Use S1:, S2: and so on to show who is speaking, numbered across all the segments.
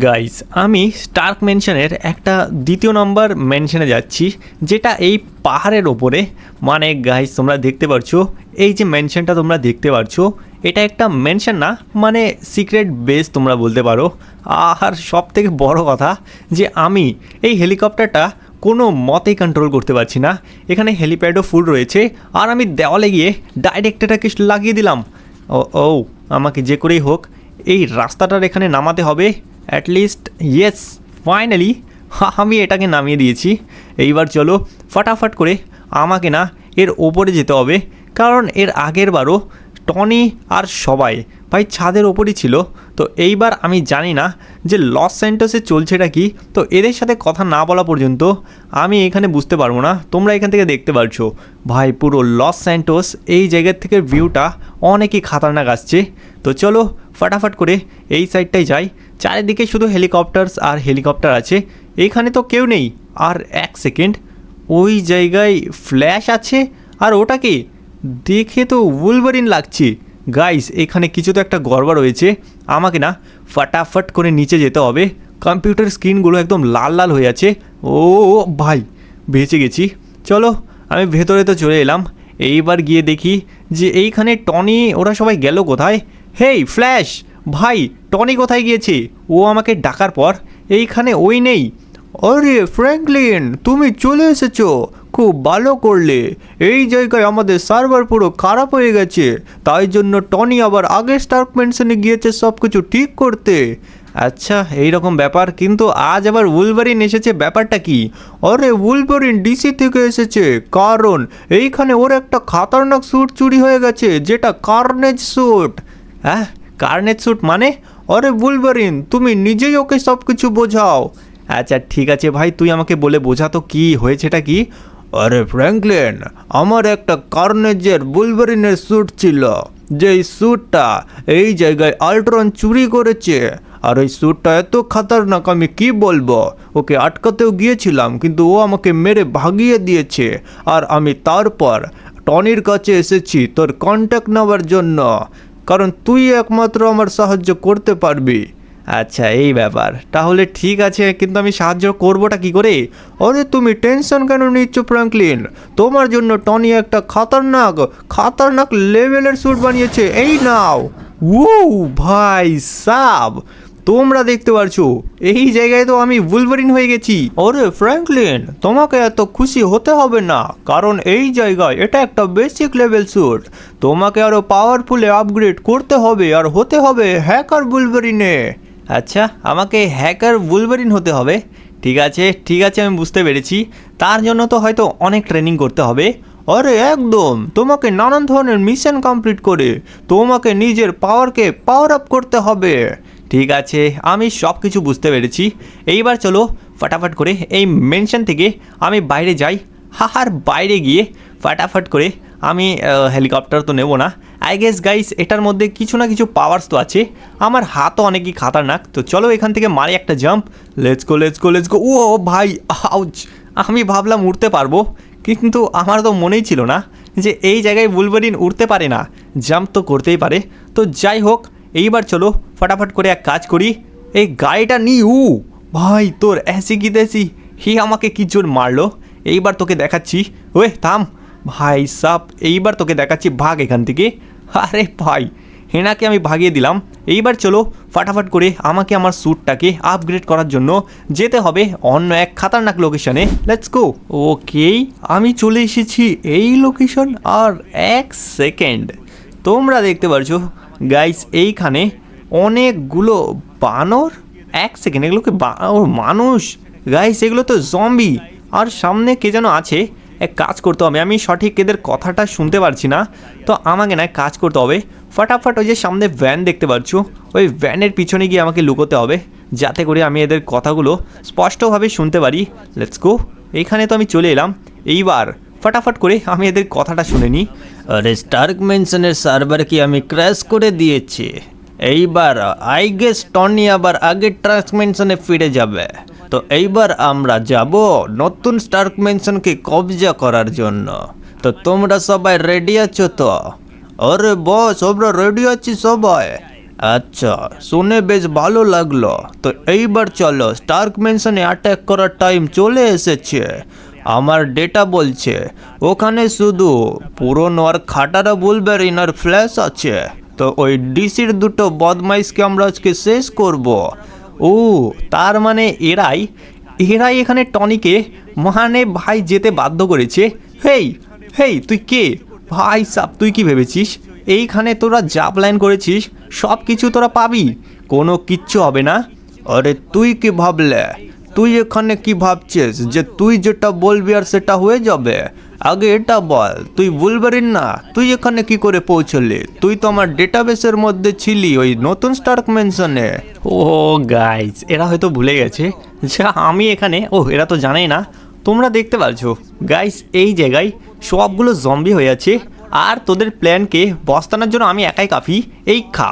S1: Guys আমি Starc মেনশনের একটা দ্বিতীয় নম্বর মেনশনে যাচ্ছি, যেটা এই পাহাড়ের ওপরে। মানে গাইস তোমরা দেখতে পারছো এই যে মেনশনটা তোমরা দেখতে পারছো, এটা একটা মেনশন না, মানে সিক্রেট বেস তোমরা বলতে পারো। আর সব থেকে বড় কথা যে আমি এই হেলিকপ্টারটা কোনো মতেই কন্ট্রোল করতে পারছি না। এখানে হেলিপ্যাডও ফুল রয়েছে, আর আমি দেওয়ালে গিয়ে ডাইরেক্ট এটাকে লাগিয়ে দিলাম। ও ও আমাকে যে করেই হোক এই রাস্তাটার এখানে নামাতে হবে অ্যাটলিস্ট। ইয়েস, ফাইনালি আমি এটাকে নামিয়ে দিয়েছি। এইবার চলো ফটাফট করে আমাকে না এর ওপরে যেতে হবে, কারণ এর আগের বারও টনি আর সবাই ভাই ছাদের ওপরই ছিল। তো এইবার আমি জানি না যে লস স্যান্টোসে চলছেটা কি, তো এদের সাথে কথা না বলা পর্যন্ত আমি এখানে বুঝতে পারবো না। তোমরা এখান থেকে দেখতে পারছো ভাই পুরো লস স্যান্টোস, এই জায়গার থেকে ভিউটা অনেকই খাতারনাক আসছে। তো চলো ফটাফট করে এই সাইডটাই যাই। চারিদিকে শুধু হেলিকপ্টারস আর হেলিকপ্টার আছে, এইখানে তো কেউ নেই। আর এক সেকেন্ড, ওই জায়গায় ফ্ল্যাশ আছে, আর ওটাকে দেখে তো উলভারিন লাগছে। গাইস এখানে কিছু তো একটা গড়বড় রয়েছে, আমাকে না ফটাফট করে নিচে যেতে হবে। কম্পিউটার স্ক্রিনগুলো একদম লাল লাল হয়ে আছে। ও ভাই বেঁচে গেছি। চলো আমি ভেতরে তো চলে এলাম। এইবার গিয়ে দেখি যে এইখানে টনি ওরা সবাই গেল কোথায়। হেই ফ্ল্যাশ ভাই, টনি কোথায় গিয়েছে? ও আমাকে ডাকার পর এইখানে ওই নেই। আরে ফ্র্যাঙ্কলিন, তুমি চলে এসেছো, খুব ভালো করলে। এই জায়গায় আমাদের সার্ভার পুরো খারাপ হয়ে গেছে, তাই জন্য টনি আবার আগের স্টার্ক ম্যানশনে গিয়েছে সব কিছু ঠিক করতে। আচ্ছা এই রকম ব্যাপার, কিন্তু আজ আবার উলভারিন এসেছে, ব্যাপারটা কি? আরে উলভারিন ডিসি থেকে এসেছে, কারণ এইখানে ওর একটা খাতারনাক স্যুট চুরি হয়ে গেছে, যেটা কার্নেজ স্যুট। হ্যাঁ কার্নেজ স্যুট মানে? আরে উলভারিন তুমি নিজেই ওকে সব কিছু বোঝাও। আচ্ছা ঠিক আছে ভাই, তুই আমাকে বলে বোঝা তো কি হয়েছেটা কি। আরে ফ্র্যাঙ্কলিন, আমার একটা কার্নেজের বুলভারিনের স্যুট ছিল, যেই স্যুটটা এই জায়গায় আল্ট্রন চুরি করেছে। আর ওই স্যুটটা এত খাতারনাক আমি কি বলবো। ওকে আটকাতেও গিয়েছিলাম, কিন্তু ও আমাকে মেরে ভাগিয়ে দিয়েছে। আর আমি তারপর টনির কাছে এসেছি তোর কন্ট্যাক্ট নেওয়ার জন্য, কারণ তুই একমাত্র আমার সাহায্য করতে পারবি। আচ্ছা এই ব্যাপার, তাহলে ঠিক আছে, কিন্তু আমি সাহায্য করবোটা কি করে? আরে তুমি টেনশন কেন নিচ্ছ ফ্র্যাঙ্কলিন, তোমার জন্য টনি একটা খাতারনাক লেভেলের স্যুট বানিয়েছে, এই নাও। ও ভাই সাব, তোমরা দেখতে পারছো এই জায়গায় তো আমি উলভারিন হয়ে গেছি। আরে ফ্র্যাঙ্কলিন, তোমাকে এত খুশি হতে হবে না, কারণ এই জায়গায় এটা একটা বেসিক লেভেল স্যুট। তোমাকে আরও পাওয়ারফুলে আপগ্রেড করতে হবে, আর হতে হবে হ্যাকার উলভারিনে। আচ্ছা আমাকে হ্যাকার উলভারিন হতে হবে, ঠিক আছে ঠিক আছে, আমি বুঝতে পেরেছি। তার জন্য তো হয়তো অনেক ট্রেনিং করতে হবে। আরে একদম, তোমাকে নানান ধরনের মিশন কমপ্লিট করে তোমাকে নিজের পাওয়ারকে পাওয়ার আপ করতে হবে। ঠিক আছে আমি সব কিছু বুঝতে পেরেছি। এইবার চলো ফটাফট করে এই মেনশন থেকে আমি বাইরে যাই। আর বাইরে গিয়ে ফটাফট করে আমি হেলিকপ্টার তো নেব না, আই গেস গাইস এটার মধ্যে কিছু না কিছু পাওয়ার্স তো আছে। আমার হাতও অনেকই খাতারনাক, তো চলো এখান থেকে মারি একটা jump. Let's go let's go let's go. ও ভাই আউচ, আমি ভাবলাম উঠতে পারবো, কিন্তু আমার তো মনেই ছিল না যে এই জায়গায় উলভারিন উঠতে পারে না, জাম্প তো করতেই পারে। তো যাই হোক, এইবার চলো ফটাফট করে এক কাজ করি, এই গাড়িটা নিই। ভাই তোর এসি কি দেসি, হি আমাকে কি জোর মারলো। এইবার তোকে দেখাচ্ছি, ওয়ে থাম ভাই সাপ, এইবার তোকে দেখাচ্ছি, ভাগ এখান থেকে। আরে ভাই হেনাকে আমি ভাগিয়ে দিলাম। এইবার চলো ফটাফট করে আমাকে আমার স্যুটটাকে আপগ্রেড করার জন্য যেতে হবে অন্য এক খাতারনাক লোকেশনে। Let's go. ওকে আমি চলে এসেছি এই লোকেশন। আর এক সেকেন্ড, তোমরা দেখতে পারছো গাইস এইখানে অনেকগুলো বানর। এক সেকেন্ড, এগুলোকে মানুষ? গাইস এগুলো তো জম্বি। আর সামনে কে যেন আছে, এক কাজ করতে হবে, আমি সঠিক এদের কথাটা শুনতে পারছি না, তো আমাকে না কাজ করতে হবে। ফটাফট ওই যে সামনে ভ্যান দেখতে পাচ্ছ, ওই ভ্যানের পিছনে গিয়ে আমাকে লুকোতে হবে, যাতে করে আমি এদের কথাগুলো স্পষ্টভাবে শুনতে পারি। Let's go. এইখানে তো আমি চলে এলাম। এইবার ফটাফট করে আমি এদের কথাটা শুনে নিই। আরে স্টার্ক মেনশনের সার্ভারকে আমি ক্র্যাশ করে দিয়েছি, এইবার আই গেস টনি আবার আগের স্টার্ক মেনশনে ফিরে যাবে। তো এইবার আমরা যাব নতুন স্টার্ক মেনশনকে কবজা করার জন্য। তো তোমরা সবাই রেডি আছো তো? আরে বস আমরা রেডি আছি সবাই।
S2: আচ্ছা, শুনে বেশ ভালো লাগলো। তো এইবার চলো, স্টার্ক মেনশনে অ্যাটাক করার টাইম চলে এসেছে। আমার ডেটা বলছে ওখানে শুধু পুরনো আর খাটারা বুলবেরিন আর ফ্ল্যাশ আছে। তো ওই ডিসির দুটো বদমাইশকে আমরা আজকে শেষ করব।
S1: ও, তার মানে এরাই এরাই এখানে টনিকে মানে ভাই যেতে বাধ্য করেছে। হেই হেই, তুই কে ভাই সাব? তুই কি ভেবেছিস এইখানে তোরা যা প্ল্যান করেছিস সব কিছু তোরা পাবি? কোনো কিচ্ছু হবে না।
S2: আরে তুই কি ভাবলে? তুই এখানে কি ভাবছিস যে তুই যেটা বলবি আর সেটা হয়ে যাবে? আগে এটা বল, তুই বুলবেরিন না, তুই এখানে কি করে পৌঁছলি? তুই তো আমার ডেটাবেসের মধ্যে ছিলি ওই নতুন স্টার্ক মেনশনে।
S1: ও গাইজ, এরা হয়তো ভুলে গেছে যে আমি এখানে, এরা তো জানেই না। তোমরা দেখতে পাচ্ছ গাইজ, এই জায়গায় সবগুলো জম্বি হয়ে আছে আর তোদের প্ল্যানকে বস্তানোর জন্য আমি একাই কাফি। এই খা।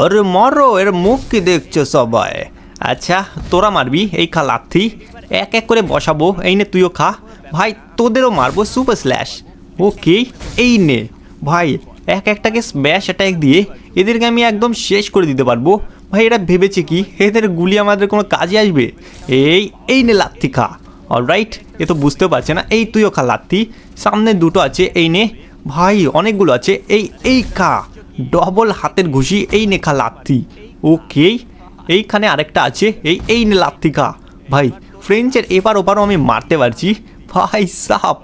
S2: আরে মারো, এর মুখ কি দেখছো সবাই?
S1: আচ্ছা, তোরা মারবি, এই খা লাথি। এক এক করে বসাবো, এই নে তুইও খা। ভাই তোদেরও মারবো সুপার স্ল্যাশ। ওকে, এই নে ভাই, এক একটাকে স্ম্যাশ অ্যাটাক দিয়ে এদেরকে আমি একদম শেষ করে দিতে পারবো। ভাই এরা ভেবেছে কি এদের গুলি আমাদের কোনো কাজে আসবে? এই নে লাথি খা। অলরাইট, এ তো বুঝতেও পারছে না। এই তুইও খা লাথি। সামনে দুটো আছে, এই নে ভাই, অনেকগুলো আছে। এই খা ডবল হাতের ঘুষি, এই নে খা লাথি। ওকে, এইখানে আরেকটা আছে, এই নে লাথি খা। ভাই ফ্রেঞ্চের এপার ওপারও আমি মারতে পারছি। ভাই সাপ,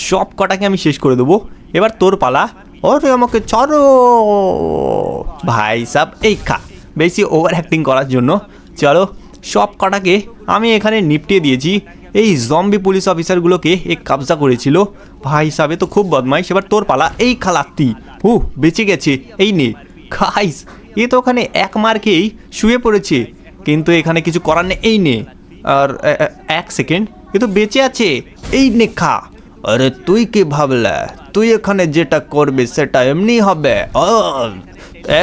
S1: সব কটাকে আমি শেষ করে দেবো। এবার তোর পালা।
S2: আরে আমাকে ছাড়ো।
S1: ভাই সাপ, এই খা, বেশি ওভার অ্যাক্টিং করার জন্য। চলো, সব কটাকে আমি এখানে নিপটিয়ে দিয়েছি। এই জম্বি পুলিশ অফিসারগুলোকে কবজা করেছিল। ভাই সাবে তো খুব বদমাইশ। এবার তোর পালা। এই খা লাত্তি। বেঁচে গেছে, এই নে খাইস। এ তো ওখানে এক মার্কেই শুয়ে পড়েছে, কিন্তু এখানে কিছু করার নেই। এই নে। আর এক সেকেন্ড, এ তো বেঁচে আছে। এই নে খা।
S2: আরে তুই কি ভাবলে তুই এখানে যেটা করবি সেটা এমনি হবে?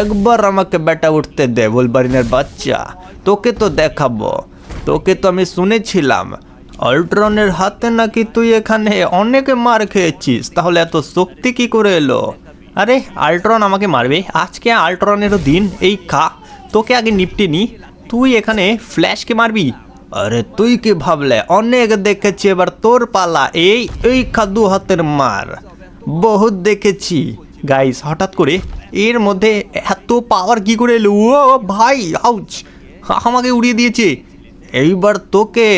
S2: একবার আমাকে বেটা উঠতে দে বুলবারিনের বাচ্চা, তোকে তো দেখাবো। তোকে তো আমি শুনেছিলাম আল্ট্রনের হাতে নাকি তুই এখানে অনেক মার খেয়েছিস, তাহলে এত শক্তি কি করে এলো?
S1: আরে আল্ট্রন আমাকে মারবে? আজকে আল্ট্রনেরও দিন। এই খা, তোকে আগে নিপটে নি। তুই এখানে ফ্ল্যাশকে মারবি?
S2: আরে তুই কি ভাবলে অনেক দেখেছি, এবার তোর পালা। এই খাদু হাতের মার, বহুত দেখেছি।
S1: গাইস, হঠাৎ করে এর মধ্যে এত পাওয়ার কি করে এলো? ও ভাই, আউচ, আমাকে উড়িয়ে দিয়েছে।
S2: এইবার তোকে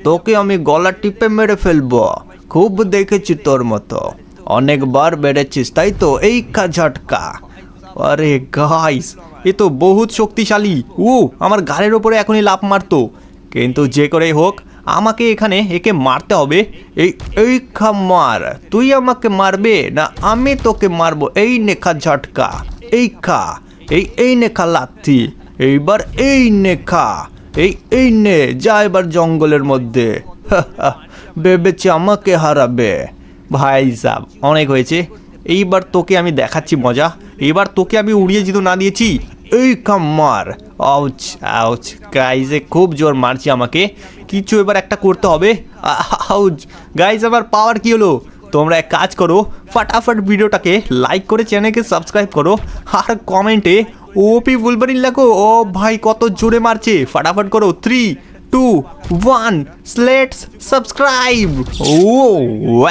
S2: তোকে আমি গলা টিপে মেরে ফেলবো। খুব দেখেছি তোর মতো, অনেকবার বেড়েছিস তাই তো। এই খা ঝটকা।
S1: আরে গাইস, এ তো বহুত শক্তিশালী। আমার গাড়ির ওপরে এখনই লাফ মারতো, কিন্তু যে করে হোক আমাকে এখানে একে মারতে হবে।
S2: এই খা মার। তুই আমাকে মারবে না আমি তোকে মারবো। এই নেখা ঝটকা। এই খা। এই নেখা লাথি। এইবার এই নেখা। এই নে, যা এবার জঙ্গলের মধ্যে। ভেবেছি আমাকে হারাবে।
S1: ভাই সাব, অনেক হয়েছে। এইবার তোকে আমি দেখাচ্ছি মজা। এবার তোকে আমি উড়িয়ে যেতে না দিয়েছি।
S2: এই খা মার।
S1: আউচ আউচ, গাইজে খুব জোর মারছি আমাকে। কিছু এবার একটা করতে হবে। আউচ গাইজ, আমার পাওয়ার কি হলো? তোমরা এক কাজ করো, ফটাফট ভিডিওটাকে লাইক করে চ্যানেলকে সাবস্ক্রাইব করো আর কমেন্টে ওপি বুলবারিন লেখো। ও ভাই, কত জোরে মারছে! ফটাফট করো। 3, 2, 1, লেটস সাবস্ক্রাইব।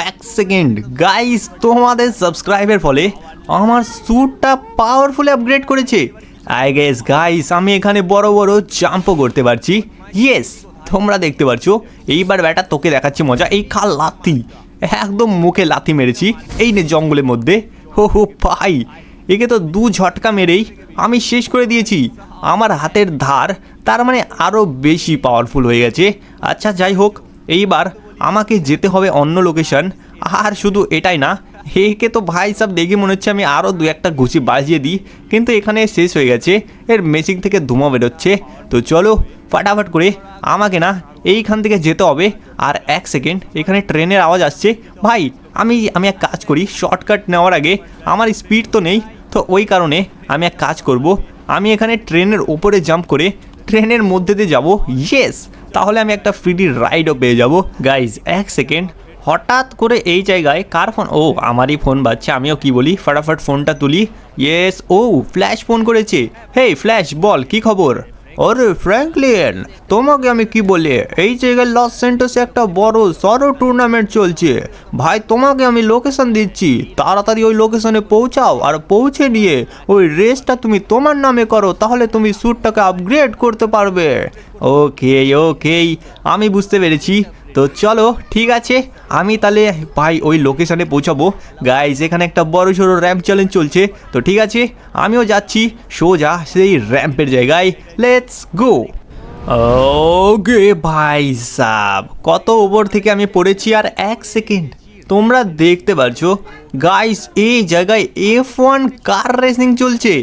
S1: এক সেকেন্ড গাইস, তোমাদের সাবস্ক্রাইবের ফলে আমার স্যুটটা পাওয়ারফুলি আপগ্রেড করেছে। আই গেস গাইস, আমি এখানে বড় বড় জাম্পও করতে পারছি। ইয়েস, তোমরা দেখতে পাচ্ছ। এইবার ব্যাটা তোকে দেখাচ্ছি মজা। এই খা লাথি, একদম মুখে লাথি মেরেছি। এই নে জঙ্গলের মধ্যে। হো ভাই, একে তো 2 ঝটকা মেরেই আমি শেষ করে দিয়েছি। আমার হাতের ধার তার মানে আরও বেশি পাওয়ারফুল হয়ে গেছে। আচ্ছা যাই হোক, এইবার আমাকে যেতে হবে অন্য লোকেশন। আর শুধু এটাই না, একে তো ভাই সব দেখে মনে হচ্ছে আমি আরও 2-1টা ঘুষি বাজিয়ে দিই, কিন্তু এখানে শেষ হয়ে গেছে। এর মেশিন থেকে ধোঁয়া বেরোচ্ছে। তো চলো ফটাফট করে আমাকে না এইখান থেকে যেতে হবে। আর এক সেকেন্ড, এখানে ট্রেনের আওয়াজ আসছে। ভাই আমি এক কাজ করি, শর্টকাট নেওয়ার আগে, আমার স্পিড তো নেই, তো ওই কারণে আমি এক কাজ করব। আমি এখানে ট্রেনের ওপরে জাম্প করে ট্রেনের মধ্যে দিয়ে যাবো। ইয়েস, তাহলে আমি একটা ফ্রি রাইডও পেয়ে যাব। গাইজ এক সেকেন্ড, হঠাৎ করে এই জায়গায় কার ফোন? ও আমারই ফোন বাজছে, আমিও কি বলি, ফটাফট ফোনটা তুলি। ইয়েস, ও ফ্ল্যাশ ফোন করেছে। হেই ফ্ল্যাশ, বল কি খবর?
S2: আরে ফ্র্যাঙ্কলিন, তোমাকে আমি কি বলি, এই জায়গায় লস সেন্টোসে একটা বড় সরো টুর্নামেন্ট চলছে ভাই। তোমাকে আমি লোকেশন দিচ্ছি, তাড়াতাড়ি ওই লোকেশনে পৌঁছাও, আর পৌঁছে নিয়ে ওই রেসটা তুমি তোমার নামে করো, তাহলে তুমি স্যুটটাকে আপগ্রেড করতে পারবে।
S1: ওকে ওকে, আমি বুঝতে পেরেছি। তো চলো ঠিক আছে, আমি তাহলে ভাই ওই লোকেশানে পৌঁছাবো। গাইজ এখানে একটা বড় সড়ো র্যাম্প চ্যালেঞ্জ চলছে, তো ঠিক আছে আমিও যাচ্ছি সোজা সেই র্যাম্পের জায়গায়। Let's go. ওকে ভাই সাব, কত ওপর থেকে আমি পড়েছি, আর 1 সেকেন্ড। তোমরা দেখতে পারছো গাইস, এই জায়গায় F1 কার রেসিং চলছে।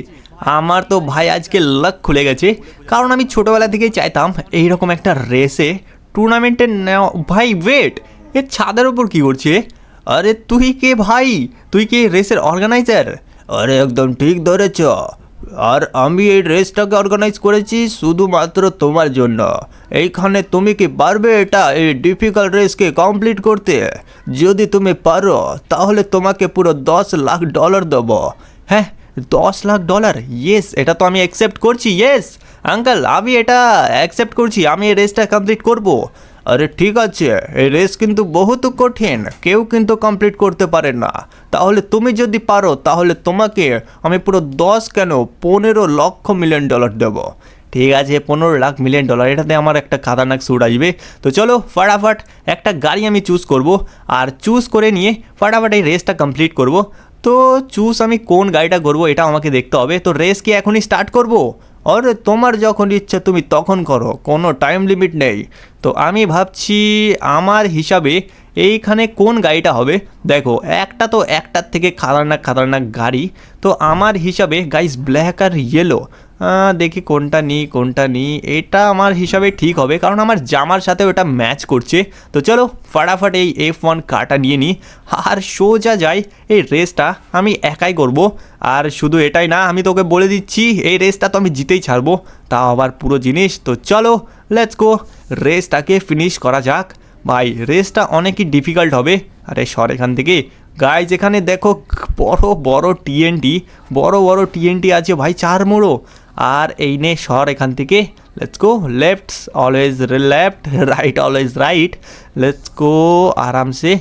S1: আমার তো ভাই আজকে লাক খুলে গেছে, কারণ আমি ছোটোবেলা থেকেই চাইতাম এইরকম একটা রেসে টুর্নামেন্টে নেওয়া। ভাই ওয়েট, এ ছাদের ওপর কী করছে? আরে তুই কে ভাই? তুই কি রেসের অর্গানাইজার?
S2: আরে একদম ঠিক ধরেছ, আর আমি এই রেসটাকে অর্গানাইজ করেছি শুধুমাত্র তোমার জন্য। এইখানে তুমি কি পারবে এই ডিফিকাল্ট রেসকে কমপ্লিট করতে? যদি তুমি পারো তাহলে তোমাকে পুরো $10 লাখ দেবো।
S1: হ্যাঁ, $10 লাখ? ইয়েস, এটা তো আমি অ্যাকসেপ্ট করছি। ইয়েস আঙ্কেল, আমি এটা অ্যাকসেপ্ট করছি, আমি এই রেসটা কমপ্লিট করব।
S2: আরে ঠিক আছে, এই রেস কিন্তু বহুত কঠিন, কেউ কিন্তু কমপ্লিট করতে পারে না। তাহলে তুমি যদি পারো তাহলে তোমাকে আমি পুরো 10 কেন $15 লক্ষ দেবো।
S1: ঠিক আছে, $15 লাখ এটাতে আমার একটা খাতারনাক স্যুট আসবে। তো চলো ফটাফট একটা গাড়ি আমি চুজ করব, আর চুজ করে নিয়ে ফটাফট এই রেসটা কমপ্লিট করব। তো চুজ আমি কোন গাড়িটা করবো এটা আমাকে দেখতে হবে। তো রেস কি এখনই স্টার্ট করব?
S2: আরে তোমার যখন ইচ্ছা তুমি তখন করো, কোনো টাইম লিমিট নেই।
S1: তো আমি ভাবছি আমার হিসাবে এইখানে কোন গাড়িটা হবে। দেখো একটা তো একটার থেকে খাতারনাক খাতারনাক গাড়ি। তো আমার হিসাবে গাইস ব্ল্যাক আর ইয়েলো, দেখি কোনটা নিই। এটা আমার হিসাবে ঠিক হবে, কারণ আমার জামার সাথে ওটা ম্যাচ করছে। তো চলো ফটাফট এই F1 কারটা নিয়ে নিই, আর সোজা যাই। এই রেসটা আমি একাই করব, আর শুধু এটাই না, আমি তোকে বলে দিচ্ছি এই রেসটা তো আমি জিতেই ছাড়বো, তাও আবার পুরো জিনিস। তো চলো লেটস গো, রেসটাকে ফিনিশ করা যাক। ভাই রেসটা অনেকই ডিফিকাল্ট হবে। আরে সর এখান থেকে। গাইজ এখানে দেখো বড় বড় টিএনটি আছে ভাই, 4 মোড়ো। আর এই নে সর এখান থেকে। Let's go, left always left, right always right. Let's go আরামসে।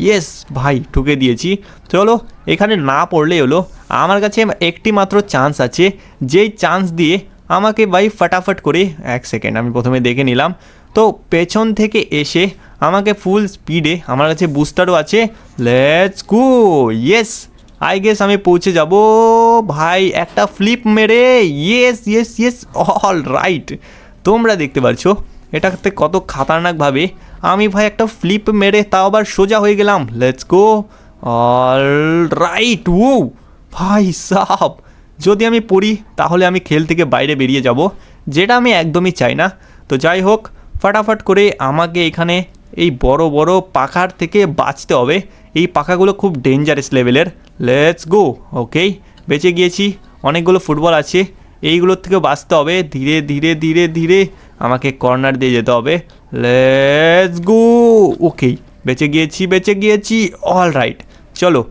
S1: ইয়েস ভাই, ঠুকে দিয়েছি। চলো এখানে না পড়লেই হলো। আমার কাছে একটি মাত্র চান্স আছে, যেই চান্স দিয়ে আমাকে ভাই ফটাফট করে 1 সেকেন্ড আমি প্রথমে দেখে নিলাম। তো পেছন থেকে এসে আমাকে ফুল স্পিডে, আমার কাছে বুস্টারও আছে। Let's go, yes I guess আমি পৌঁছে যাব ভাই। একটা ফ্লিপ মেরে, yes yes yes, all right. তোমরা দেখতে পাচ্ছ এটাতে কত খাতারনাকভাবে আমি ভাই একটা ফ্লিপ মেরে তাও আবার সোজা হয়ে গেলাম। Let's go, all right. ও ভাই সাব, যদি আমি পড়ি তাহলে আমি খেল থেকে বাইরে বেরিয়ে যাব, যেটা আমি একদমই চাই না। তো যাই হোক, ফটাফট করে আমাকে এখানে এই বড় বড় পাখার থেকে বাঁচতে হবে। এই পাখাগুলো খুব ডেঞ্জারাস লেভেলের। Let's go. ওকেই, বেঁচে গিয়েছি। অনেকগুলো ফুটবল আছে, এইগুলোর থেকে বাঁচতে হবে। ধীরে ধীরে ধীরে ধীরে আমাকে কর্নার দিয়ে যেতে হবে। Let's go. ওকেই, বেঁচে গিয়েছি। অল রাইট, চলো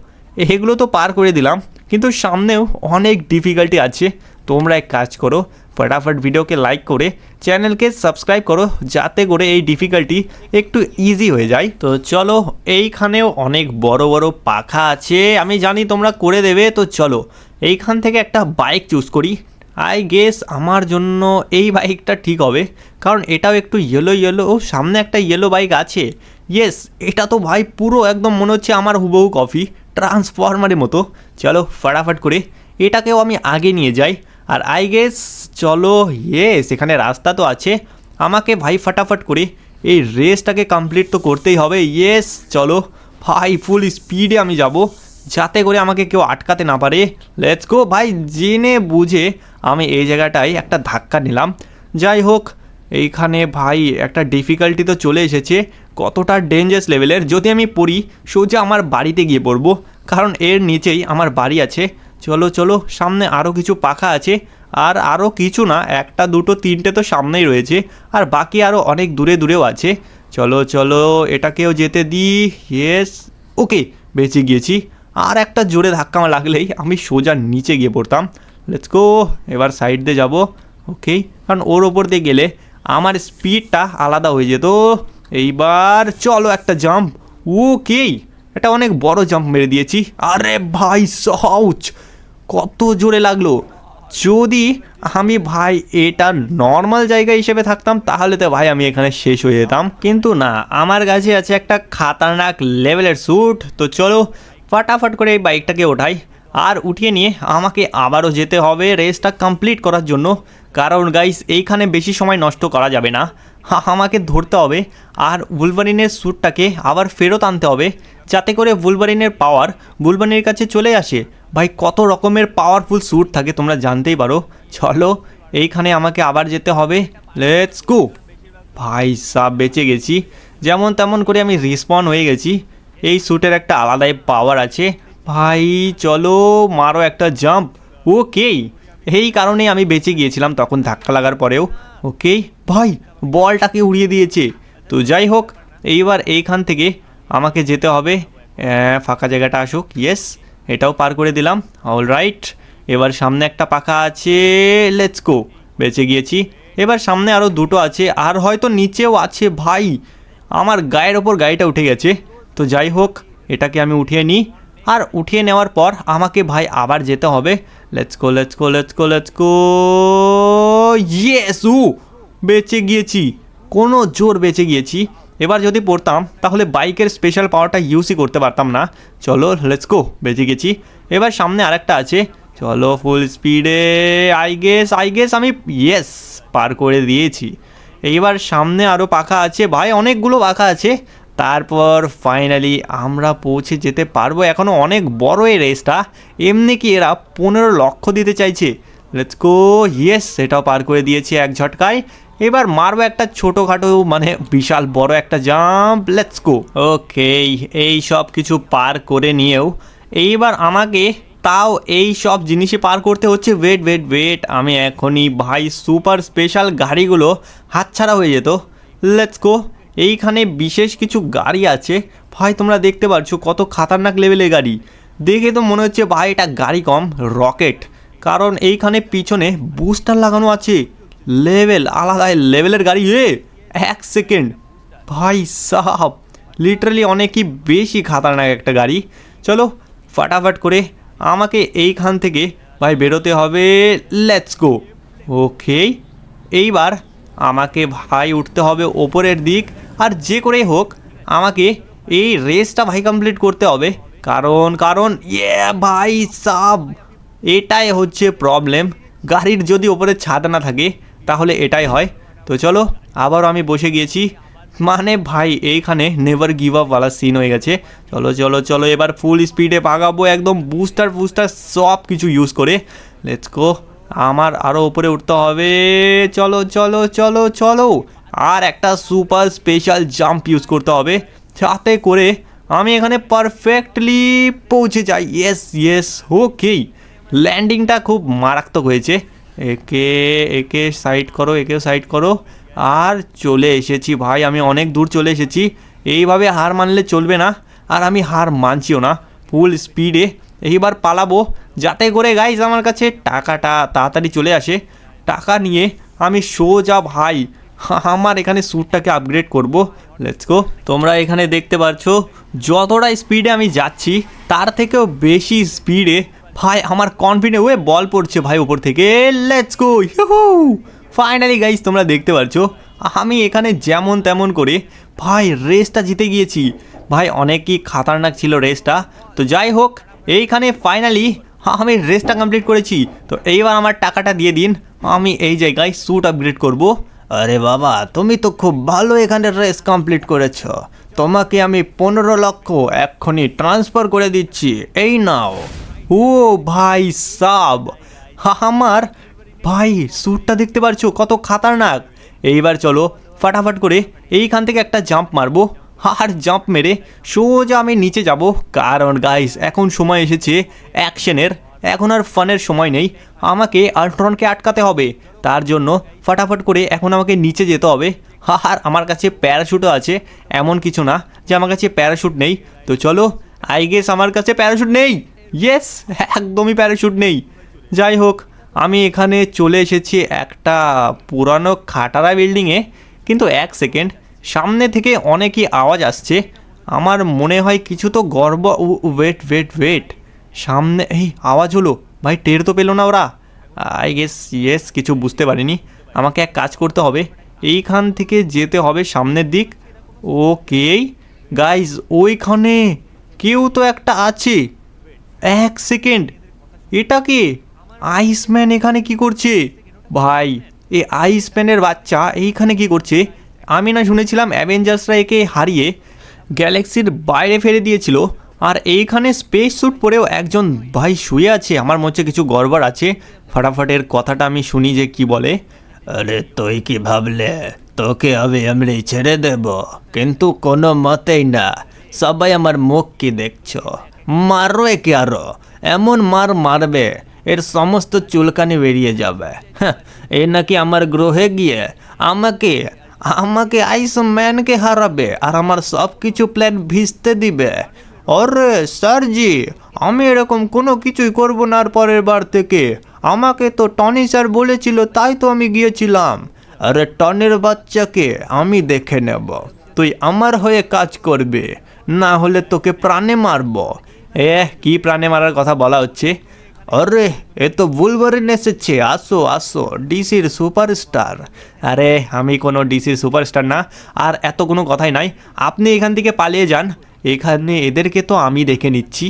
S1: এগুলো তো পার করে দিলাম, কিন্তু সামনেও অনেক ডিফিকাল্টি আছে। তোমরা এক কাজ করো, ফটাফট ভিডিওকে লাইক করে চ্যানেলকে সাবস্ক্রাইব করো, যাতে করে এই ডিফিকাল্টি একটু ইজি হয়ে যায়। তো চলো, এইখানেও অনেক বড় বড় পাখা আছে, আমি জানি তোমরা করে দেবে। তো চলো এইখান থেকে একটা বাইক চুজ করি। আই গেস আমার জন্য এই বাইকটা ঠিক হবে, কারণ এটাও একটু ইয়েলো। ও সামনে একটা ইয়েলো বাইক আছে। ইয়েস, এটা তো ভাই পুরো একদম মনে হচ্ছে আমার হুবহু কপি, ট্রান্সফরমারের মতো। চলো ফটাফট করে এটাকেও আমি আগে নিয়ে যাই। আর আই গেস চলো, ইয়েস এখানে রাস্তা তো আছে, আমাকে ভাই ফটাফট করে এই রেসটাকে কমপ্লিট তো করতেই হবে। ইয়েস চলো ভাই, ফুল স্পিডে আমি যাব, যাতে করে আমাকে কেউ আটকাতে না পারে। লেটস গো ভাই, জেনে বুঝে আমি এই জায়গাটায় একটা ধাক্কা নিলাম। যাই হোক, এইখানে ভাই একটা ডিফিকাল্টি তো চলে এসেছে, কতটা ডেঞ্জারাস লেভেলের। যদি আমি পড়ি সোজা আমার বাড়িতে গিয়ে পড়বো, কারণ এর নিচেই আমার বাড়ি আছে। চলো সামনে আরও কিছু পাখা আছে, আর আরও কিছু না, 1 2 3টে তো সামনেই রয়েছে, আর বাকি আরও অনেক দূরেও আছে। চলো চলো এটাকেও যেতে দিই। ইয়েস, ওকে, বেঁচে গিয়েছি। আর একটা জোরে ধাক্কা লাগলেই আমি সোজা নিচে গিয়ে পড়তাম। লেটস গো, এবার সাইড দিয়ে যাবো। ওকে, কারণ ওর ওপর দিয়ে গেলে আমার স্পিডটা আলাদা হয়ে যেত। এইবার চলো একটা জাম্প। ওকেই, এটা অনেক বড় জাম্প মেরে দিয়েছি। আরে ভাই সাউচ, কত জোরে লাগলো। যদি আমি ভাই এটা নর্মাল জায়গা হিসেবে থাকতাম তাহলে তো ভাই আমি এখানে শেষ হয়ে যেতাম, কিন্তু না, আমার কাছে আছে একটা খাতারনাক লেভেলের স্যুট। তো চলো ফাটাফাট করে এই বাইকটাকে ওঠাই, আর উঠিয়ে নিয়ে আমাকে আবারও যেতে হবে রেসটা কমপ্লিট করার জন্য। কারণ গাইস এইখানে বেশি সময় নষ্ট করা যাবে না, আমাকে ধরতে হবে আর বুলবারিনের স্যুটটাকে আবার ফেরত আনতে হবে, যাতে করে বুলবারিনের পাওয়ার বুলবারিনের কাছে চলে আসে। ভাই কত রকমের পাওয়ারফুল স্যুট থাকে তোমরা জানতেই পারো। চলো এইখানে আমাকে আবার যেতে হবে। Let's go. ভাই সাব বেঁচে গেছি, যেমন তেমন করে আমি রিসপন হয়ে গেছি। এই স্যুটের একটা আলাদাই পাওয়ার আছে। ভাই চলো মারো একটা জাম্প। ওকেই, এই কারণেই আমি বেঁচে গিয়েছিলাম তখন ধাক্কা লাগার পরেও। ওকেই ভাই, বলটাকে উড়িয়ে দিয়েছে। তো যাই হোক, এইবার এইখান থেকে আমাকে যেতে হবে। ফাঁকা জায়গাটা আসুক। ইয়েস, এটাও পার করে দিলাম। অল রাইট, এবার সামনে একটা পাখা আছে। লেটস গো, বেঁচে গিয়েছি। এবার সামনে আরও দুটো আছে, আর হয়তো নিচেও আছে। ভাই আমার গায়ের ওপর গাড়িটা উঠে গেছে। তো যাই হোক, এটাকে আমি উঠিয়ে নিই, আর উঠিয়ে নেওয়ার পর আমাকে ভাই আবার যেতে হবে। Let's go let's go let's go let's go. Yes, বেঁচে গিয়েছি, কোনো জোর বেঁচে গিয়েছি। এবার যদি পড়তাম তাহলে বাইকের স্পেশাল পাওয়ারটা ইউজই করতে পারতাম না। চলো লেটস গো, বেঁচে গেছি। এবার সামনে আরেকটা আছে, চলো ফুল স্পিডে। আই গেস আমি ইয়েস পার করে দিয়েছি। এইবার সামনে আরও পাখা আছে ভাই, অনেকগুলো পাখা আছে। তারপর ফাইনালি আমরা পৌঁছে যেতে পারবো। এখনও অনেক বড় এই রেসটা, এমনি কি এরা 15 লক্ষ দিতে চাইছে। Let's go. ইয়েস, সেটাও পার করে দিয়েছি এক ঝটকায়। এবার মারবো একটা ছোটোখাটো মানে বিশাল বড় একটা জাম্প। লেটস গো। ওকে, এই সব কিছু পার করে নিয়েও এইবার আমাকে তাও এই সব জিনিসই পার করতে হচ্ছে। ওয়েট, আমি এখনই ভাই সুপার স্পেশাল গাড়িগুলো হাতছাড়া হয়ে যেত। Let's go. এইখানে বিশেষ কিছু গাড়ি আছে ভাই, তোমরা দেখতে পাচ্ছ কত খাতারনাক লেভেলের গাড়ি। দেখে তো মনে হচ্ছে ভাই এটা গাড়ি কম, রকেট। কারণ এইখানে পিছনে বুস্টার লাগানো আছে। লেভেল আলাদা লেভেলের গাড়ি। এক সেকেন্ড ভাই সাহাব, লিটারালি অনেকই বেশি খাতারনাক একটা গাড়ি। চলো ফাটাফাট করে আমাকে এইখান থেকে ভাই বেরোতে হবে। Let's go. ওকে, এইবার আমাকে ভাই উঠতে হবে ওপরের দিক, আর যে করেই হোক আমাকে এই রেসটা ভাই কমপ্লিট করতে হবে। কারণ ভাই সাব, এটাই হচ্ছে প্রবলেম। গাড়ির যদি ওপরে ছাদ না থাকে তাহলে এটাই হয়। তো চলো আবারও আমি বসে গিয়েছি, মানে ভাই এইখানে নেভার গিভ আপ ওয়ালা সিন হয়ে গেছে। চলো চলো চলো, এবার ফুল স্পিডে ভাগাবো একদম বুস্টার সব কিছু ইউজ করে। Let's go. আমার আরও উপরে উঠতে হবে। চলো চলো চলো চলো, আর একটা সুপার স্পেশাল জাম্প ইউজ করতে হবে, যাতে করে আমি এখানে পারফেক্টলি পৌঁছে যাই। ইয়েস ওকেই, ল্যান্ডিংটা খুব মারাত্মক হয়েছে। একে সাইড করো, একেও সাইড করো। আর চলে এসেছি ভাই, আমি অনেক দূর চলে এসেছি। এইভাবে হার মানলে চলবে না, আর আমি হার মানছিও না। ফুল স্পিডে এইবার পালাবো, যাতে করে গাইজ আমার কাছে টাকাটা তাড়াতাড়ি চলে আসে। টাকা নিয়ে আমি সোজা ভাই আমার এখানে স্যুটটাকে আপগ্রেড করব। Let's go. তোমরা এখানে দেখতে পাচ্ছ যতটা স্পিডে আমি যাচ্ছি তার থেকেও বেশি স্পিডে ভাই আমার কনফিডেন্ট বল পড়ছে ভাই উপর থেকে। Let's go. ফাইনালি গাইজ তোমরা দেখতে পাচ্ছ আমি এখানে যেমন তেমন করে ভাই রেসটা জিতে গিয়েছি। ভাই অনেকই খাতারনাক ছিল রেসটা। তো যাই হোক, এইখানে ফাইনালি আমি রেসটা কমপ্লিট করেছি। তো এইবার আমার টাকাটা দিয়ে দিন, আমি এই জায়গায় স্যুট আপগ্রেড করব।
S2: আরে বাবা, তুমি তো খুব ভালো এখানে রেস কমপ্লিট করেছ। তোমাকে আমি 15 লক্ষ এক্ষুনি ট্রান্সফার করে দিচ্ছি, এই নাও।
S1: ও ভাই সাব, আমার ভাই স্যুটটা দেখতে পারছো কত খাতারনাক। এইবার চলো ফাটাফাট করে এইখান থেকে একটা জাম্প মারবো, আর জাম্প মেরে সোজা আমি নিচে যাব। কারণ গাইস এখন সময় এসেছে অ্যাকশনের, এখন আর ফানের সময় নেই। আমাকে আল্ট্রনকে আটকাতে হবে, তার জন্য ফাটাফাট করে এখন আমাকে নিচে যেতে হবে। আর আমার কাছে প্যারাশুটও আছে, এমন কিছু না যে আমার কাছে প্যারাশুট নেই। তো চলো, আই গেস আমার কাছে প্যারাশুট নেই। ইয়েস, একদমই প্যারাশুট নেই। যাই হোক, আমি এখানে চলে এসেছি একটা পুরানো খাটারা বিল্ডিংয়ে। কিন্তু এক সেকেন্ড, সামনে থেকে অনেকই আওয়াজ আসছে। আমার মনে হয় কিছু তো গড়বড়। ওয়েট ওয়েট ওয়েট, সামনে এই আওয়াজ হলো ভাই, টের তো পেলো না ওরা? আই গেস ইয়েস, কিছু বুঝতে পারিনি। আমাকে এক কাজ করতে হবে, এইখান থেকে যেতে হবে সামনের দিক। ওকে গাইজ, ওইখানে কেউ তো একটা আছে। এক সেকেন্ড, এটা কি? আইসম্যান এখানে কি করছে ভাই? এই আইসম্যানের বাচ্চা এইখানে কি করছে? আমি না শুনেছিলাম অ্যাভেঞ্জার্সরা একে হারিয়ে গ্যালাক্সির বাইরে ফেলে দিয়েছিল, আর এইখানে স্পেস স্যুট পরেও একজন ভাই শুয়ে আছে। আমার মনে হচ্ছে কিছু গড়বড় আছে। ফাটাফাটের কথাটা আমি শুনি যে কি বলে।
S2: আরে তুই কি ভাবলে তোকে আমি এমনি ছেড়ে দেব? কিন্তু কোনো মতেই না। সবাই আমার মুখ কি দেখছো? মারো একে আরো, এমন মার মারবে এর সমস্ত চুলকানি বেরিয়ে যাবে। হ্যাঁ, এই নাকি আমার গ্রহে গিয়ে আমাকে আমাকে আইসম্যানকে হারাবে আর আমার সব কিছু প্ল্যান ভিজতে দিবে। আরে স্যারজি, আমি এরকম কোনো কিছুই করবো না আর পরের বার থেকে। আমাকে তো টনি স্যার বলেছিল, তাই তো আমি গিয়েছিলাম। আরে টনের বাচ্চাকে আমি দেখে নেব, তুই আমার হয়ে কাজ করবে, না হলে তোকে প্রাণে মারবো।
S1: কি প্রাণে মারার কথা বলা হচ্ছে?
S2: আরে এ তো বুলভারিন এসেছে, আসো আসো, ডিসির সুপারস্টার।
S1: আরে আমি কোনো ডিসির সুপারস্টার না, আর এত কোনো কথাই নাই। আপনি এখান থেকে পালিয়ে যান, এখানে এদেরকে তো আমি দেখে নিচ্ছি।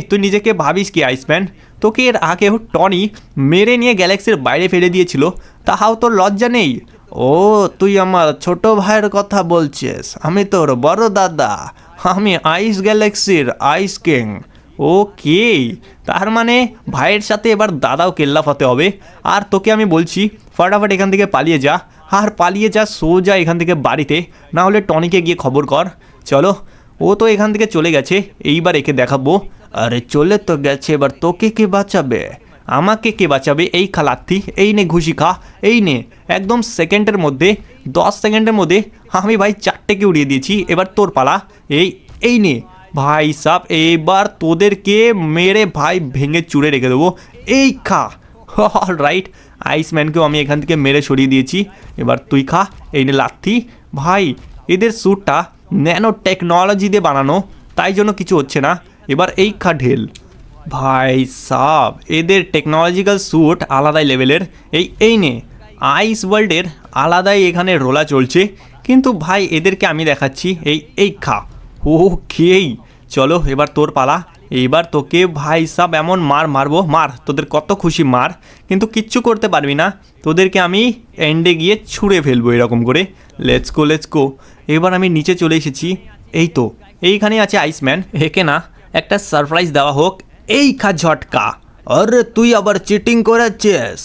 S1: তুই নিজেকে ভাবিস কি আইসম্যান? তোকে এর আগেও টনি মেরে নিয়ে গ্যালাক্সির বাইরে ফেলে দিয়েছিল, তাহাও তোর লজ্জা নেই?
S2: ও, তুই আমার ছোট ভাইয়ের কথা বলছিস? আমি তোর বড় দাদা, আমি আইস গ্যালাক্সির আইস কিং।
S1: ওকে, তার মানে ভাইয়ের সাথে এবার দাদাও কেল্লাফ হতে হবে। আর তোকে আমি বলছি, ফটাফট এখান থেকে পালিয়ে যা, আর পালিয়ে যা সোজা এখান থেকে বাড়িতে, না হলে টনিকে গিয়ে খবর কর। চলো, ও তো এখান থেকে চলে গেছে, এইবার একে দেখাবো।
S2: আরে চলে তো গেছে, এবার তোকে কে বাঁচাবে?
S1: আমাকে কে বাঁচাবে? এই খা লাথি, এই নে ঘুষি খা, এই নে। একদম সেকেন্ডের মধ্যে, 10 সেকেন্ডের মধ্যে আমি ভাই 4টেকে উড়িয়ে দিয়েছি। এবার তোর পালা। এই নে ভাই সাব, এবার তোদেরকে মেরে ভাই ভেঙে চুড়ে রেখে দেবো। এই খা। অল রাইট, আইসম্যানকেও আমি এখান থেকে মেরে সরিয়ে দিয়েছি। এবার তুই খা, এই নে লাথি। ভাই এদের স্যুটটা ন্যানো টেকনোলজি দিয়ে বানানো, তাই জন্য কিছু হচ্ছে না। এবার এই খা ঢেল। ভাই সাব, এদের টেকনোলজিক্যাল স্যুট আলাদাই লেভেলের। এই নে, আইস ওয়ার্ল্ডের আলাদাই এখানে রোলা চলছে। কিন্তু ভাই এদেরকে আমি দেখাচ্ছি, এই খা। ওকেই, চলো এবার তোর পালা। এইবার তোকে ভাই সাব এমন মারবো, মার, তোদের কত খুশি মার, কিন্তু কিচ্ছু করতে পারবি না। তোদেরকে আমি এন্ডে গিয়ে ছুঁড়ে ফেলবো এরকম করে। Let's go. এবার আমি নিচে চলে এসেছি। এই তো এইখানে আছে আইসম্যান, একে না একটা সারপ্রাইজ দেওয়া হোক। এই খা ঝটকা।
S2: আরে তুই আবার চিটিং করেছিস?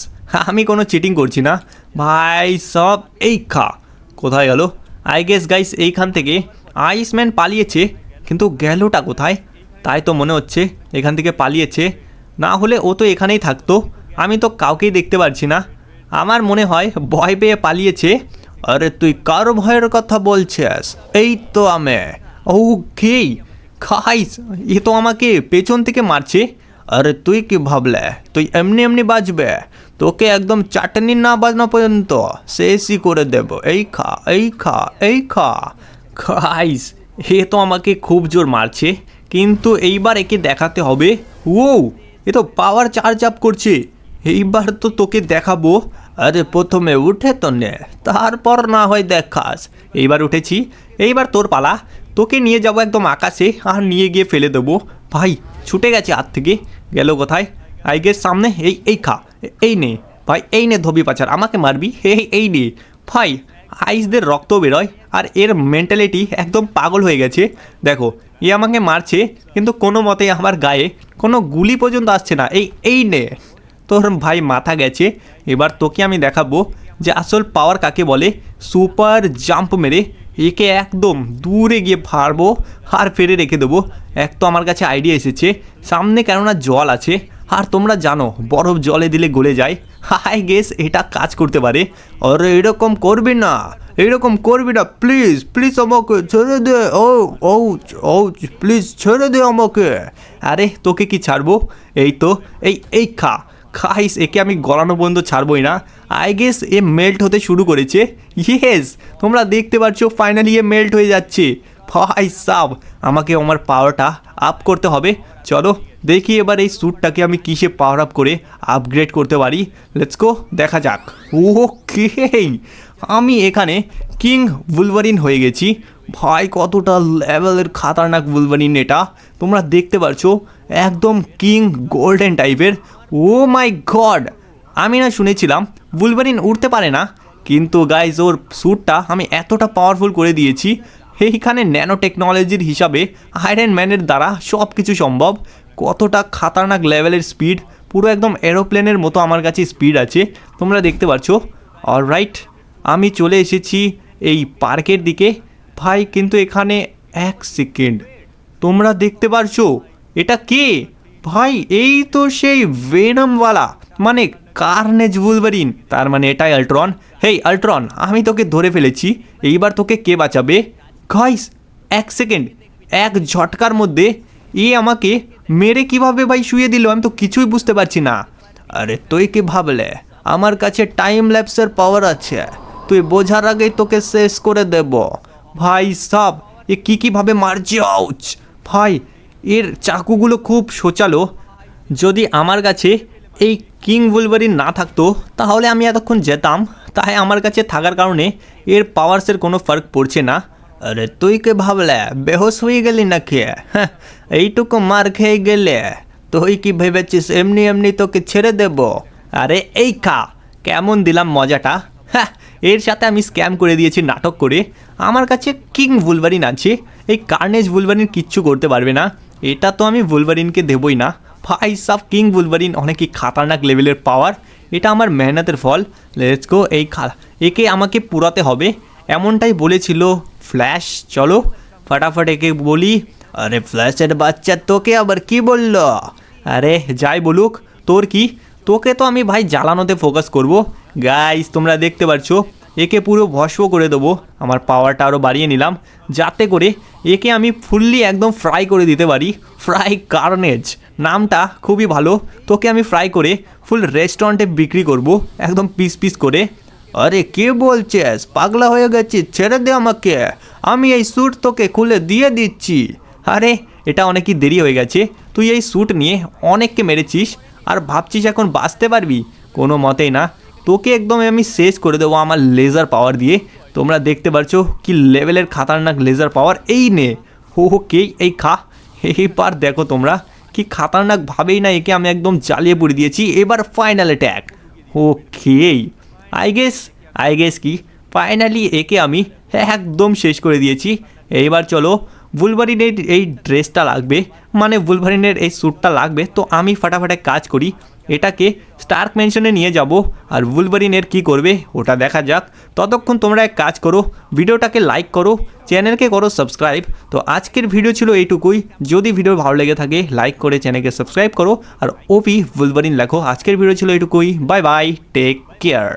S1: আমি কোনো চিটিং করছি না ভাই সব। এই খা। কোথায় গেল? আই গেস গাইস এইখান থেকে আইসম্যান পালিয়েছে, কিন্তু গেলটা কোথায়? তাই তো মনে হচ্ছে এখান থেকে পালিয়েছে, না হলে ও তো এখানেই থাকতো। আমি তো কাউকেই দেখতে পাচ্ছি না, আমার মনে হয় ভয় পেয়ে পালিয়েছে।
S2: আরে তুই কার ভয়ের কথা বলছিস? এই তো আমি।
S1: ওকে গাইস, এ তো আমাকে পেছন থেকে মারছে।
S2: আরে তুই কি ভাবলে তুই এমনি এমনি বাজবে? তোকে একদম চাটনি না বাজনা পর্যন্ত শেষই করে দেব। এই খা, এই খা, এই খা।
S1: গাইস এ তো আমাকে খুব জোর মারছে, কিন্তু এইবার একে দেখাতে হবে। ও, এ তো পাওয়ার চার্জ আপ করছে। এইবার তো তোকে দেখাবো।
S2: আরে প্রথমে উঠে তো নে, তারপর না হয় দেখাস।
S1: এইবার উঠেছি, এইবার তোর পালা। তোকে নিয়ে যাবো একদম আকাশে, আর নিয়ে গিয়ে ফেলে দেবো। ভাই ছুটে গেছে হাত থেকে, গেল কোথায়? আই গেস সামনে। এই খা, এই নে ভাই, এই নে ধোবি পাচার, আমাকে মারবি? এই নে ভাই। আইসদের রক্ত বেরোয়, আর এর মেন্টালিটি একদম পাগল হয়ে গেছে। দেখো, এ আমাকে মারছে, কিন্তু কোনো মতেই আমার গায়ে কোনো গুলি পর্যন্ত আসছে না। এই নে, তোর ভাই মাথা গেছে। এবার তোকে আমি দেখাবো যে আসল পাওয়ার কাকে বলে। সুপার জাম্প মেরে একে একদম দূরে গিয়ে ফাড়বো, আর ফেরে রেখে দেবো। এক তো আমার কাছে আইডিয়া এসেছে, সামনে কেননা জল আছে, আর তোমরা জানো বরফ জলে দিলে গলে যায়। আই গেস এটা কাজ করতে পারে।
S2: আরে এরকম করবি না, এইরকম করবি না, প্লিজ প্লিজ আমাকে ছেড়ে দে। ও ও ও প্লিজ ছেড়ে দে আমাকে।
S1: আরে তোকে কি ছাড়বো, এই তো এই খা খাইস, একে আমি গলানো পর্যন্ত ছাড়বই না। আই গেস এ মেল্ট হতে শুরু করেছে। ইয়েস, তোমরা দেখতে পাচ্ছ ফাইনালি এ মেল্ট হয়ে যাচ্ছে। ভাই সাব, আমাকে আমার পাওয়ারটা আপ করতে হবে। চলো দেখি এবার এই স্যুটটাকে আমি কিসে পাওয়ার আপ করে আপগ্রেড করতে পারি। লেটস গো, দেখা যাক। ওকে, আমি এখানে কিং উলভারিন হয়ে গেছি। ভাই কতটা লেভেলের খাতারনাক উলভারিন এটা, তোমরা দেখতে পাচ্ছ একদম কিং গোল্ডেন টাইপের। ও মাই গড, আমি না শুনেছিলাম উলভারিন উড়তে পারে না, কিন্তু গাইজ ওর স্যুটটা আমি এতটা পাওয়ারফুল করে দিয়েছি। এইখানে ন্যানো টেকনোলজির হিসাবে আয়রন ম্যানের দ্বারা সব কিছু সম্ভব। কতটা খাতারনাক লেভেলের স্পিড, পুরো একদম এরোপ্লেনের মতো আমার কাছে স্পিড আছে, তোমরা দেখতে পাচ্ছ। অলরাইট, আমি চলে এসেছি এই পার্কের দিকে। ভাই কিন্তু এখানে এক সেকেন্ড, তোমরা দেখতে পারছো এটা কে? ভাই এই তো সেই ভেনমওয়ালা, মানে কার্নেজ উলভারিন। তার মানে এটাই আল্ট্রন। হেই আল্ট্রন, আমি তোকে ধরে ফেলেছি, এইবার তোকে কে বাঁচাবে? গাইস এক সেকেন্ড, এক ঝটকার মধ্যে এ আমাকে মেরে কিভাবে ভাই শুয়ে দিল, আমি তো কিছুই বুঝতে পারছি না।
S2: আরে তুই কি ভাবলে আমার কাছে টাইম ল্যাপসের পাওয়ার আছে? তুই বোঝার আগেই তোকে শেষ করে দেব।
S1: ভাই সাব, এ কীভাবে মারছে! আউচ! ভাই এর চাকুগুলো খুব সোচালো। যদি আমার কাছে এই কিং উলভারিন না থাকতো তাহলে আমি এতক্ষণ যেতাম, তাই আমার কাছে থাকার কারণে এর পাওয়ার্সের কোনো ফার্ক পড়ছে না।
S2: আরে তুই কে ভাবলে বেহোশ হয়ে গেলি নাকি? হ্যাঁ, এইটুকু মার খেয়ে গেলে তুই কি ভেবেছিস এমনি এমনি তোকে ছেড়ে দেব?
S1: আরে এই খা, কেমন দিলাম মজাটা। হ্যাঁ, এর সাথে আমি স্ক্যাম করে দিয়েছি নাটক করে। আমার কাছে কিং উলভারিন আছে, এই কার্নেজ উলভারিন কিচ্ছু করতে পারবে না। এটা তো আমি উলভারিনকে দেবই না। ভাই সাব, কিং উলভারিন অনেকই খাতারনাক লেভেলের পাওয়ার, এটা আমার মেহনতের ফল। লেটস গো, এই একে আমাকে পুরাতে হবে, এমনটাই বলেছিল ফ্ল্যাশ। চলো ফটাফট একে বলি।
S2: আরে ফ্ল্যাশের বাচ্চা, তোকে আবার কি বললো?
S1: আরে যাই বলুক, তোর কি? তোকে তো আমি ভাই জ্বালানোতে ফোকাস করব। গাইস তোমরা দেখতে পাচ্ছ একে পুরো ভস্ম করে দেবো। আমার পাওয়ারটা আরও বাড়িয়ে নিলাম যাতে করে একে আমি ফুললি একদম ফ্রাই করে দিতে পারি। ফ্রাই কার্নেজ নামটা খুবই ভালো। তোকে আমি ফ্রাই করে ফুল রেস্টুরেন্টে বিক্রি করব একদম পিস পিস করে।
S2: আরে কে বলছিস? পাগলা হয়ে গেছিস? ছেড়ে দে আমাকে, আমি এই স্যুট তোকে খুলে দিয়ে দিচ্ছি।
S1: আরে এটা অনেকই দেরি হয়ে গেছে, তুই এই স্যুট নিয়ে অনেককে মেরেছিস আর ভাবছিস এখন বাঁচতে পারবি? কোনো মতেই না, তোকে একদম আমি শেষ করে দেবো আমার লেজার পাওয়ার দিয়ে। তোমরা দেখতে পাচ্ছ কি লেভেলের খাতারনাক লেজার পাওয়ার। এই নে, কে এই খা। এইবার দেখো তোমরা কি খাতারনাকভাবেই না একে আমি একদম জ্বালিয়ে পুড়ে দিয়েছি। এবার final attack. Okay, I guess কি ফাইনালি একে আমি একদম শেষ করে দিয়েছি। এইবার চলো, উলভারিনের এই ড্রেসটা লাগবে, মানে উলভারিনের এই স্যুটটা লাগবে। তো আমি ফাটাফাটে কাজ করি, এটাকে স্টার্ক ম্যানশনে নিয়ে যাব, আর উলভারিনের কি করবে ওটা দেখা যাক। ততক্ষণ তোমরা এক কাজ করো, ভিডিওটাকে লাইক করো, চ্যানেলকে করো সাবস্ক্রাইব। তো আজকের ভিডিও ছিল এইটুকুই। যদি ভিডিও ভালো লেগে থাকে লাইক করে চ্যানেলকে সাবস্ক্রাইব করো, আর ওপি উলভারিন লেখো। আজকের ভিডিও ছিল এইটুকুই। Bye bye, take care.